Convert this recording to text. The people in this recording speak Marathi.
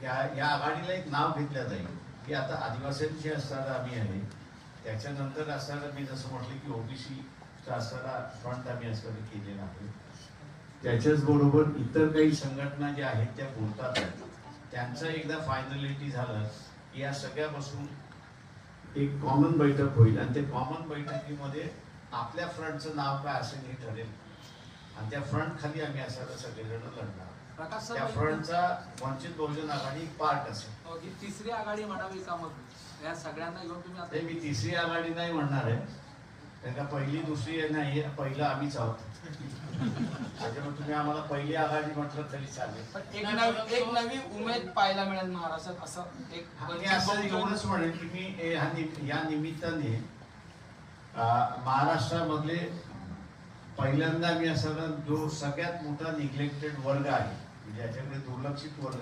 या आघाडीला एक नाव घेतलं जाईल की आता आदिवासींशी असणारा आम्ही आहे, त्याच्यानंतर असणारा मी जसं म्हटलं की ओबीसी असणारा फ्रंट आम्ही असणारा केलेला आहे. त्याच्याच बरोबर इतर काही संघटना ज्या आहेत त्या बोलतात आहेत, त्यांचं एकदा फायनलिटी झालं की या सगळ्या बसून एक कॉमन बैठक होईल आणि ते कॉमन बैठकीमध्ये आपल्या फ्रंटचं नाव काय असेल हे ठरेल आणि त्या फ्रंट खाली आम्ही असायला सगळेजण लढणार. त्या फ्रंटचा वंचित बहुजन आघाडी पार्ट असेल. ही तिसरी आघाडी म्हणावी का मग या सगळ्यांना घेऊन तुम्ही आता? मी तिसरी आघाडी नाही म्हणणार आहे, कारण का पहिली दुसरी नाही, पहिलं आम्हीच आहोत. त्याच्यामुळे तुम्ही आम्हाला पहिली आघाडी म्हटलं तरी चालेल. एक नवी उमेद पाहायला मिळेल महाराष्ट्रात असं एक. मी असं एवढंच म्हणेन की मी या निमित्ताने महाराष्ट्रामधले पहिल्यांदा मी असं जो सगळ्यात मोठा निग्लेक्टेड वर्ग आहे, ज्याच्याकडे दुर्लक्षित वर्ग